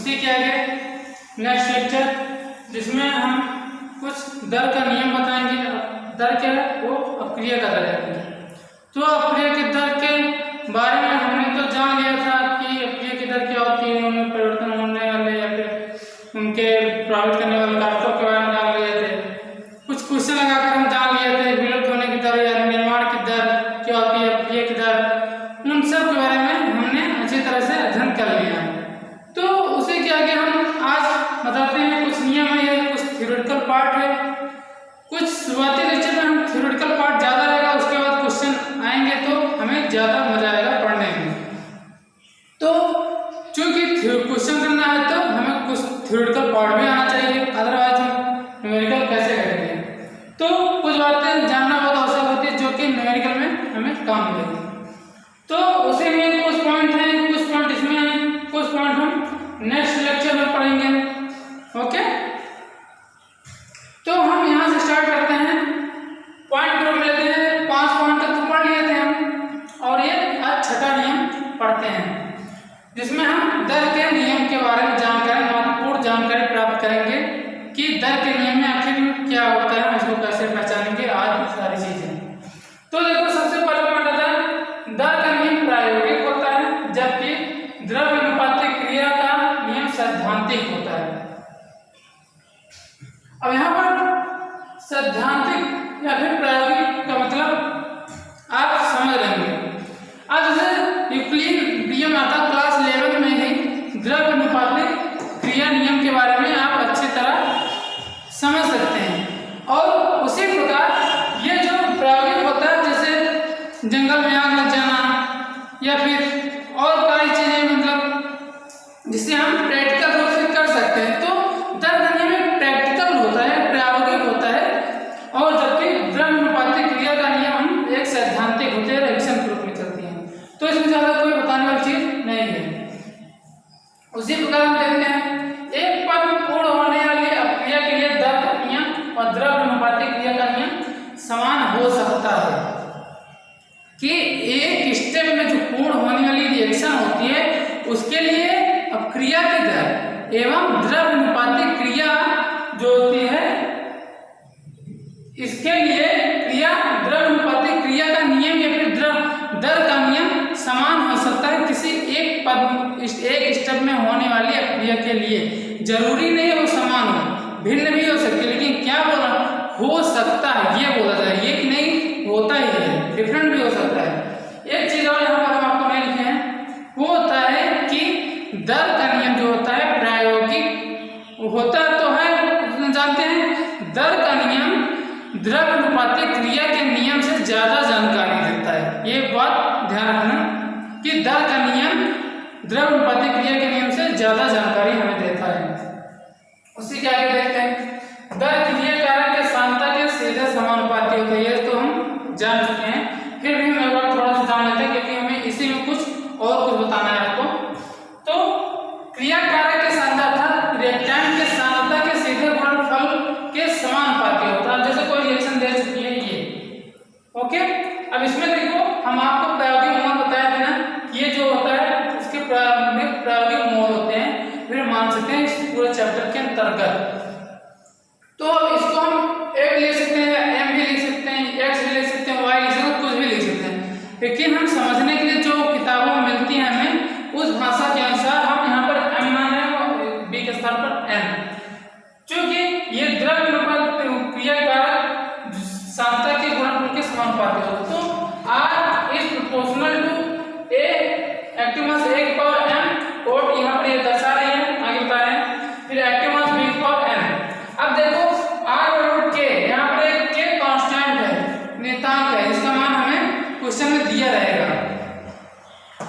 उसी के आगे नेक्स्ट लेक्चर, जिसमें हम कुछ दर का नियम बताएंगे। दर क्या है, वो अपक्रिया का दर है। तो अपक्रिया की दर के बारे में हमने तो जान लिया था कि अपक्रिया की दर क्या होती है, उनमें परिवर्तन होने वाले या फिर उनके प्रभावित करने वाले कारकों के बारे में जान लिए थे। कुछ क्वेश्चन लगाकर हम जान लिए थे विलुप्त होने की दर या निर्माण की दर क्या होती है, अपक्रिया की दर, उन सब के बारे में हमने अच्छी तरह से अध्ययन कर लिया है। तो उसी के आगे हम आज बताते हैं कुछ नियम है, ये कुछ थ्योरेटिकल पार्ट है। कुछ शुरुआती लेक्चर में हम थ्योरेटिकल पार्ट ज़्यादा रहेगा, उसके बाद क्वेश्चन आएंगे तो हमें ज़्यादा मजा आएगा पढ़ने में। तो चूंकि क्वेश्चन करना है तो हमें कुछ थ्योरेटिकल पार्ट भी आना चाहिए, अदरवाइज हम न्यूमेरिकल कैसे करेंगे। तो कुछ बातें जानना बहुत आवश्यक होती है जो कि न्यूमेरिकल में हमें काम मिलेगी। तो उसी में कुछ पॉइंट हैं, कुछ पॉइंट इसमें हैं, कुछ पॉइंट हम नेक्स्ट लेक्चर में पढ़ेंगे। ओके, तो हम यहाँ से स्टार्ट करते हैं। पॉइंट ग्रुप में लेते हैं, 5 पॉइंट तक तो पढ़ लिए थे हम, और ये आज छठा नियम पढ़ते हैं जिसमें हम दर के नियम के बारे में जानकारी, महत्वपूर्ण जानकारी प्राप्त करेंगे कि दर के नियम में आखिर क्या होता है, हम इसको कैसे पहचानेंगे, आज सारी चीजें। तो देखो, सबसे पहला पॉइंट आता है दर का नियम प्रायोगिक होता है, जबकि द्रव्यानुपातिक क्रिया का नियम सैद्धांतिक होता है। अब यहाँ पर सैद्धांतिक या फिर प्रायोगिक का मतलब आप समझ लेंगे। आज जैसे यूक्लिड नियम आता है क्लास 11 में ही, द्रव्यानुपातिक क्रिया नियम के बारे में आप अच्छी तरह समझ सकते हैं। और उसी प्रकार ये जो प्रायोगिक होता है, जैसे जंगल में आग लग जाना या फिर और कई चीजें, मतलब जिसे हम प्रैक्टिकल रूप से कर सकते हैं, तो दर का नियम प्रैक्टिकल होता है, प्रायोगिक होता है। और जबकि द्रव्यानुपातिक क्रिया का नियम एक सैद्धांतिक होते हैं, रिएक्शन के रूप में चलती है। तो इसमें ज्यादा कोई बताने वाली चीज नहीं है। उसी प्रकार हम देखते हैं एक पद में पूर्ण होने वाली अपक्रिया के लिए दर का नियम और द्रव्यानुपातिक क्रिया का नियम समान हो सकता है कि एक स्टेप में जो पूर्ण होने वाली रिएक्शन होती है उसके लिए अपक्रिया की दर एवं द्रव्यानुपातिक क्रिया जो होती है इसके लिए क्रिया द्रव्यानुपातिक क्रिया का नियम या फिर दर का नियम समान हो सकता है किसी एक स्टेप में होने वाली अपक्रिया के लिए। जरूरी नहीं वो समान हो, भिन्न भी हो सकती है, लेकिन क्या बोला, हो सकता है, ये बोला जाए, ये कि नहीं होता ही है, डिफरेंट भी हो सकता है। एक चीज और यहाँ पर हम आपको नहीं लिखे हैं, वो होता है कि दर का नियम जो होता है प्रायोगिक होता तो है, जानते हैं दर का नियम द्रव्यानुपातिक क्रिया के नियम से ज्यादा जानकारी देता है। ये बात ध्यान रखना कि दर का नियम द्रव्यानुपातिक क्रिया के नियम से ज्यादा जानकारी हमें देता है। उसी के आगे देखते हैं दर क्रिया कारक के सांद्रता के सीधे समानुपाती होते हैं। ये तो हम जान चुके हैं, फिर भी हम एक बार थोड़ा सा जान लेते हैं क्योंकि हमें इसी में कुछ और कुछ बताना है आपको। तो क्रिया कारक के सांद्रता रिएक्टेंट के सांद्रता के सीधे गुणनफल के समानुपाती होता है। जैसे कोई रिएक्शन दे चुकी है ये, ओके। अब इसमें देखो, हम आपको प्रायोगिक मोल बताया था ना, ये जो होता है उसके प्रायोगिक मोल होते हैं, फिर मान सकते हैं इस पूरे चैप्टर के अंतर्गत। तो इसको हम ए भी लिख सकते हैं, एम भी लिख सकते हैं, एक्स भी लिख सकते हैं, वाई लिख सकते हैं, कुछ भी लिख सकते हैं, लेकिन हम समझने के लिए जो किताबों में मिलती है हमें उस भाषा के अनुसार हम यहाँ पर एम मान रहे हैं, बी के स्थान पर एन। चूंकि ये द्रव्यानुपातिक क्रिया कारक सांद्रता के गुणनफल के समानुपाती होता है, तो R is proportional to A active mass A की पावर m, और यहाँ पर ये दर्शा रही है, आगे बता रहे हैं, फिर एक्टिव मास b की पावर n। अब देखो r बराबर k, यहाँ पर एक k कांस्टेंट है, नियतांक है, इसका मान हमें क्वेश्चन में दिया रहेगा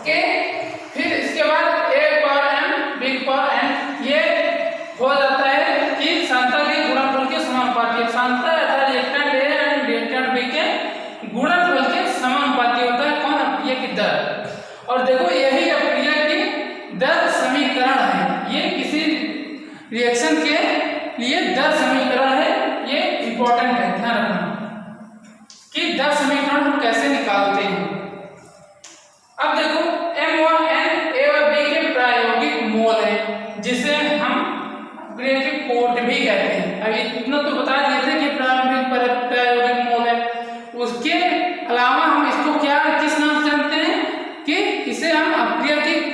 k, फिर इसके बाद a की पावर m b की पावर n, ये हो जाता है कि सांद्रता के गुणनफल के समानुपाती है। सांद्रता अर्थात reactant a and reactant b के गुणनफल के समानुपाती होता है कौन, अपक्रिया की दर। और देखो यही अपक्रिया की दर समीकरण है, ये किसी रिएक्शन के लिए दर समीकरण है, ये इंपॉर्टेंट है, ध्यान रखना कि दर समीकरण हम कैसे निकालते हैं। अब देखो m और n a और b के प्रायोगिक मोल है, जिसे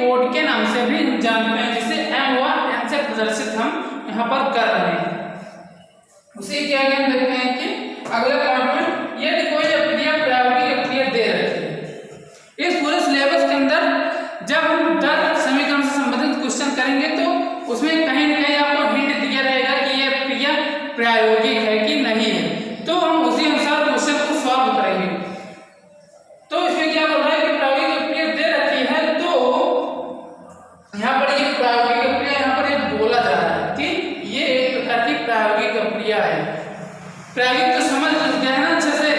कोड के नाम से भी हम जानते हैं, जिसे एम व एन से प्रदर्शित हम यहाँ पर कर रहे हैं। उसी के आगे हम देखते हैं कि अगले पार्ट में यदि कोई क्रिया प्रायोगिक क्रिया दे रखी है। इस पूरे सिलेबस के अंदर जब हम दर समीकरण से संबंधित क्वेश्चन करेंगे तो उसमें कहीं न कहीं आपको हिंट दिया रहेगा कि यह क्रिया प्रायोगिक है कि नहीं है, तो हम उसी अनुसार क्वेश्चन को सॉल्व करेंगे। तो इसमें क्या बोल रहा है कि प्रायोगिक क्रिया दे रखी है, तो यहाँ पर ये प्रायोगिक क्रिया यहाँ पर ये बोला जा रहा है कि ये एक प्रकार की प्रायोगिक क्रिया है। प्रायोगिक तो समझ गए हैं ना अच्छे से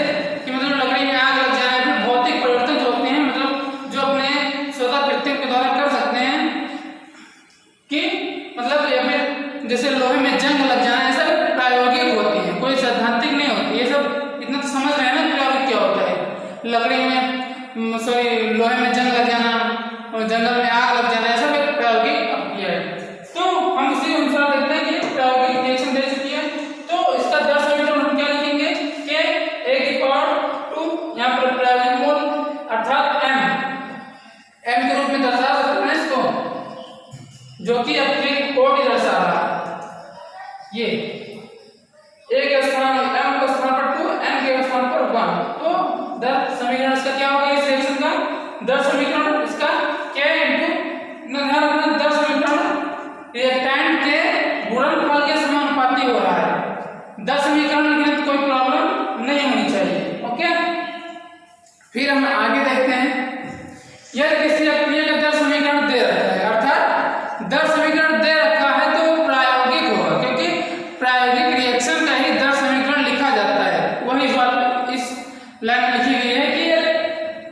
कि मतलब लकड़ी में आग लग जाए, फिर भौतिक परिवर्तन जो होते हैं, मतलब जो अपने स्वतः कृत्यों के द्वारा कर सकते हैं कि मतलब या फिर जैसे लोहे में जंग लग जाना, ये सब प्रायोगिक होती है, कोई सैद्धांतिक नहीं होती। ये सब इतना तो समझ रहे हैं ना प्रायोगिक क्या होता है। लकड़ी में सॉरी लोहे में जंग लग जाना और जंगल में आग लग जाना, ये सब एक प्रायोगिक क्रिया है। तो हम उसी अनुसार देखते हैं कि प्रायोगिक रिएक्शन दे चुकी है, तो इसका दर समीकरण हम क्या लिखेंगे कि a की पावर 2 यहाँ पर प्रायोगिक मोल अर्थात m के रूप में दर्शा सकते हैं इसको, जो कि अपने कोड ही दर्शा रहा है। ये a के स्थान m के स्थान पर 2, n के स्थान पर 1, तो दर समीकरण इसका क्या होगा इस रिएक्शन का दर समीकरण इसका k इनटू दर समीकरण रिएक्टेंट के गुणनफल के समानुपाती हो रहा है। दर समीकरण लिखने में कोई प्रॉब्लम नहीं होनी चाहिए। ओके, फिर हम आगे देखते हैं। यदि किसी क्रिया का दर समीकरण दे रखा है, अर्थात दर समीकरण दे रखा है तो प्रायोगिक होगा, क्योंकि प्रायोगिक रिएक्शन का ही दर समीकरण लिखा जाता है। वही बात इस लाइन में लिखी गई है कि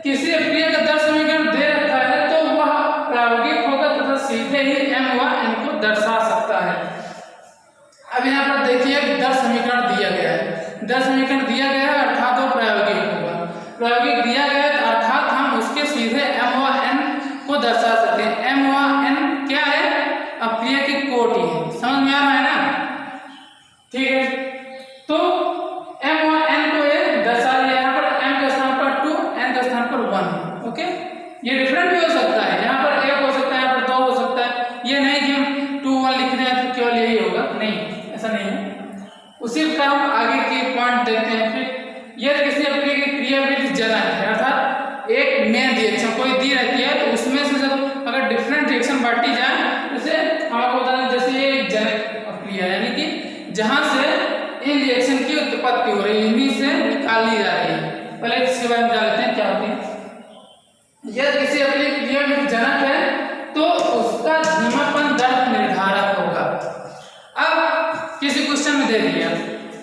किसी क्रिया का दर समीकरण दे रखा है तो वह प्रायोगिक होगा तथा सीधे ही m व n को दर्शा सकता है। अब यहाँ पर देखिए कि दर समीकरण दिया गया है, दर समीकरण दिया गया है अर्थात वो प्रायोगिक होगा। प्रायोगिक दिया गया है अर्थात हम उसके सीधे m व n को दर्शा सकते हैं। m व n क्या है, क्रिया की कोटि है। समझ में आ रहा है ना, ठीक है। तो m व n को ये दर्शा दिया, यहाँ पर m के स्थान पर 2, n के स्थान पर 1। ओके, ये डिफरेंट भी हो सकता है, यहाँ पर 1 हो सकता है, यहाँ पर 2 हो सकता है। ये नहीं कि हम 2 1 लिख रहे हैं तो केवल यही होगा, नहीं, ऐसा नहीं है। उसी प्रकार हम आगे के पॉइंट देखते हैं। फिर यदि किसी क्रियाविधि जनक है, अर्थात एक मेन रिएक्शन कोई दी रहती है, तो उसमें से जब अगर डिफरेंट रिएक्शन बांटी जाए, जैसे हम आपको बता दें जैसे ये एक जनक क्रिया है, यानी कि जहां से इन रिएक्शन की उत्पत्ति हो रही है, इन्हीं से निकाली जा रही है। पहले इसके बारे में जान लेते हैं क्या होती है। यदि किसी क्रियाविधि जनक है तो उसका धीमापन दर निर्धारक होगा। अब किसी क्वेश्चन में दे दिया,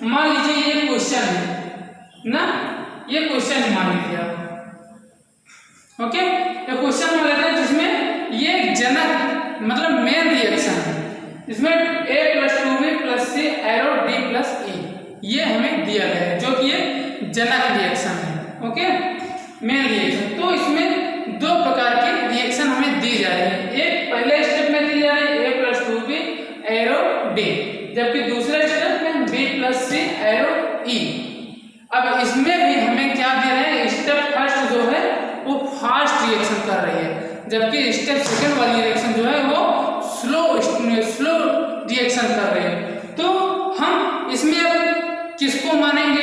मान लीजिए ये क्वेश्चन है ना, ये क्वेश्चन मान लीजिए ओके, ये क्वेश्चन मान लेते हैं जिसमें ये जनक मतलब मेन रिएक्शन है, इसमें a + 2b + c arrow d + e ये हमें दिया गया है, जो कि ये जनक रिएक्शन है। Okay, main reaction. तो इसमें दो प्रकार की रिएक्शन हमें दी जा रही है। एक पहले स्टेप में दी जा रही है a + 2b एरो d, जबकि दूसरे स्टेप में b + c एरो e। अब इसमें भी हमें क्या दे रहे हैं, स्टेप फर्स्ट जो है वो फास्ट रिएक्शन कर रही है, जबकि स्टेप सेकंड वाली रिएक्शन जो है वो स्लो रिएक्शन कर रही है। तो हम इसमें अब किसको मानेंगे,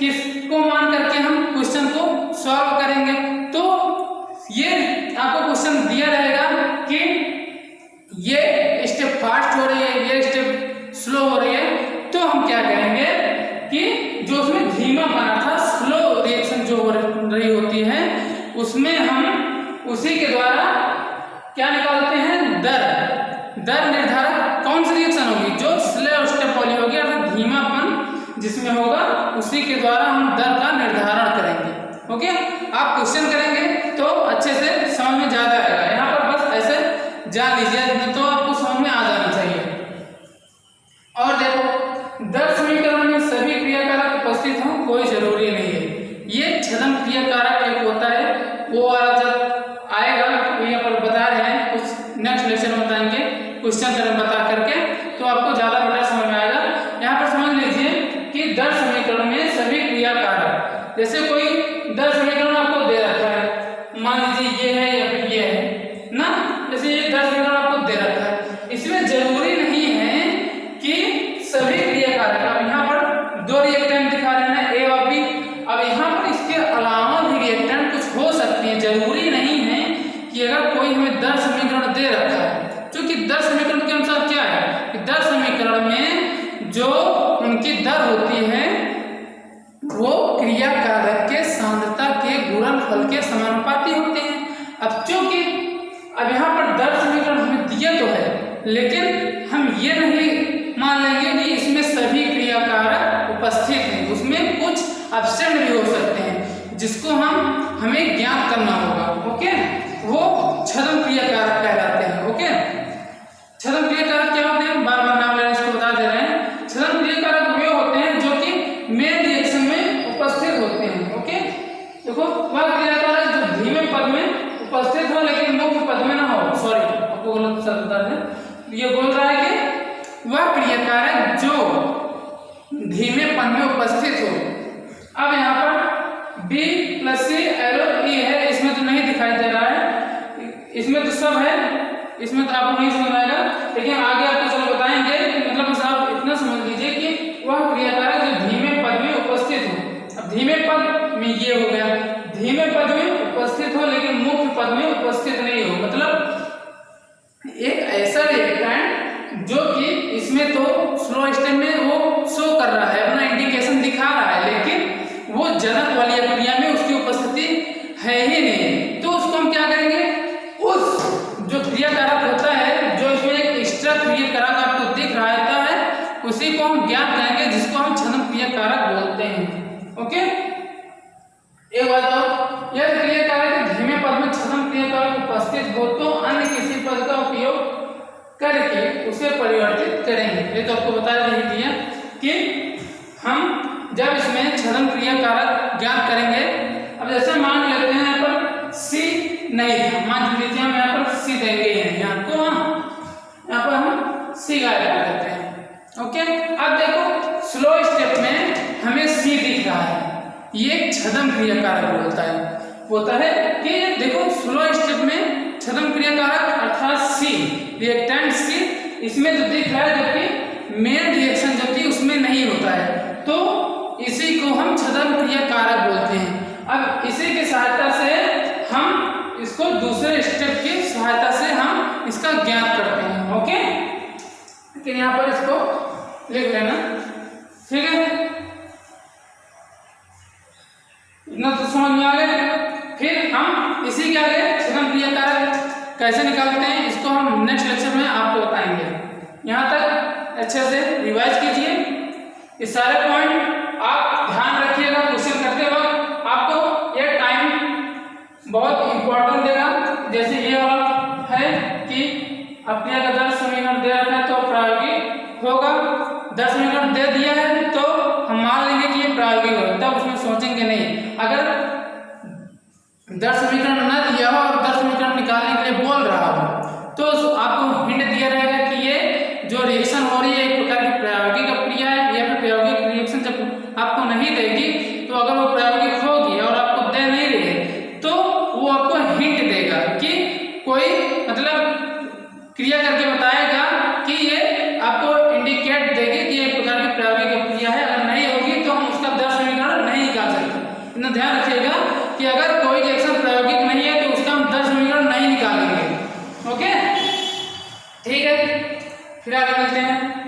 किसको मान करके हम क्वेश्चन को सॉल्व करेंगे। तो ये आपको क्वेश्चन दिया रहेगा कि ये स्टेप फास्ट हो रही है, ये स्टेप स्लो हो रही है, तो हम क्या करेंगे कि जो उसमें धीमा बना था, स्लो रिएक्शन जो हो रही होती है, उसमें हम उसी के द्वारा क्या निकालते हैं, दर निर्धारक कौन सी रिएक्शन होगी, जो स्लो स्टेप वाली होगी, अर्थात धीमापन जिसमें होगा, उसी के द्वारा हम दर का निर्धारण करेंगे। ओके, आप क्वेश्चन करेंगे तो अच्छे से समझ में ज्यादा आएगा। यहाँ पर बस ऐसे जान लीजिए तो आपको समझ में आ जाना चाहिए। और देखो, दर समीकरण में सभी क्रियाकारक उपस्थित हों कोई जरूरी नहीं है। ये छदम क्रियाकारक एक होता है, वो जब आएगा यहाँ पर बता रहे हैं, कुछ नेक्स्ट लेक्चर में बताएंगे, क्वेश्चन करें बता करके, तो आपको ज्यादा बेटर समझ में आएगा। यहाँ पर समझ लीजिए कि दर समीकरण में सभी क्रियाकारक, जैसे कोई दर समीकरण आपको दे रखा है, मान लीजिए ये है या फिर ये है ना, समानुपाती होते हैं। अब चूंकि अब यहाँ पर दर समीकरण हमें दिया तो है, लेकिन हम ये नहीं मान लेंगे कि इसमें सभी क्रियाकारक उपस्थित हैं, उसमें कुछ अपशब्द भी हो सकते हैं जिसको हमें ज्ञात करना होगा। ओके, वो छद्म क्रियाकारक कहलाते हैं। ओके, छद्म क्रियाकारक क्या होते हैं, बार बार नाम लेना इसको बता दे रहे हैं। छद्म क्रियाकारक वे होते हैं जो कि मेन रिएक्शन में उपस्थित होते हैं। ओके, देखो वह क्रियाकारक जो धीमे पद में उपस्थित हो लेकिन मुख्य पद में ना हो। सॉरी, आपको गलत शब्द है, ये बोल रहा है कि वह क्रियाकारक जो धीमे पद में उपस्थित हो। अब यहाँ पर B + C एरो E है, इसमें तो नहीं दिखाई दे रहा है, इसमें तो सब है, इसमें तो आपको नहीं समझ आएगा, लेकिन आगे आपको चलो बताएंगे। मतलब बस आप इतना समझ लीजिए कि वह क्रियाकारक जो धीमे पद में उपस्थित हो। अब धीमे पद में ये हो गया, धीमे पद में उपस्थित हो लेकिन मुख्य पद में उपस्थित नहीं हो। मतलब एक ऐसा रिएक्टेंट जो कि इसमें तो स्लो स्टेप में वो शो कर रहा है, अपना इंडिकेशन दिखा रहा है, लेकिन वो जनक वाली अभिक्रिया में उसकी उपस्थिति है ही नहीं। तो उसको हम क्या करेंगे, उस जो क्रियाकारक होता है जो इसमें एक एक्स्ट्रा क्रियाकारक आपको दिख रहा है, उसी को हम ज्ञात करेंगे, जिसको हम छद्म क्रियाकारक बोलते हैं। ओके, एक बात और, यदि क्रियाकारक धीमे पद में छद्म क्रियाकारक उपस्थित हो तो अन्य किसी पद का उपयोग करके उसे परिवर्तित करेंगे। ये तो आपको बता दिया कि हम जब इसमें छद्म क्रियाकारक ज्ञात करेंगे। अब जैसे मान लेते हैं यहाँ पर C नहीं था, मान लीजिए हम यहाँ पर C देंगे ही नहीं, आपको यहाँ पर हम C गायब कर देते हैं। ओके, अब देखो स्लो स्टेप में हमें C दिख रहा है, ये छद्म क्रियाकारक होता है कि देखो स्लो स्टेप में छद्म क्रियाकारक अर्थात C रिएक्टेंट C इसमें जो दिख रहा है, जबकि मेन रिएक्शन जो कि उसमें नहीं होता है, तो इसी को हम छद्म क्रियाकारक बोलते हैं। अब इसी की सहायता से हम इसको दूसरे स्टेप की सहायता से हम इसका ज्ञात करते हैं। ओके, लेकिन यहाँ पर इसको लिख लेना, ठीक है, इतना तो समझ में आ गया। फिर हम इसी के आगे छद्म क्रियाकारक कैसे निकालते हैं, इसको हम नेक्स्ट लेक्चर में आपको बताएंगे। यहाँ तक अच्छे से रिवाइज कीजिए, ये सारे पॉइंट आप ध्यान रखिएगा। क्वेश्चन करते वक्त आपको ये टाइम बहुत इंपॉर्टेंट देगा। जैसे ये वाला है कि अपने अगर 10 समीकरण दे रखा है तो प्रायोगिक होगा, 10 समीकरण दे दिया है तो हम मान लेंगे कि ये प्रायोगिक होगा, तब उसमें सोचेंगे नहीं। अगर 10 समीकरण ना दिया हो और 10 समीकरण निकालने के लिए बोल रहा हो तो आपको हिंट दिया रहेगा कि ये जो रिएक्शन हो रही है एक प्रकार की प्रायोगिक अभिक्रिया है, या फिर प्रायोगिक रिएक्शन जब आपको नहीं देगी तो अगर वो प्रायोगिक होगी और आपको दे नहीं रही है तो वो आपको हिंट देगा कि कोई मतलब क्रिया करके बताएगा कि ये आपको इंडिकेट देगी कि एक प्रकार की प्रायोगिक अभिक्रिया है। अगर नहीं होगी तो हम उसका 10 समीकरण नहीं निकाल सकते। इतना ध्यान रखिएगा कि अगर कोई रिएक्शन प्रायोगिक नहीं है तो उसका हम 10 समीकरण नहीं निकालेंगे। ओके, ठीक है, फिर आगे मिलते हैं।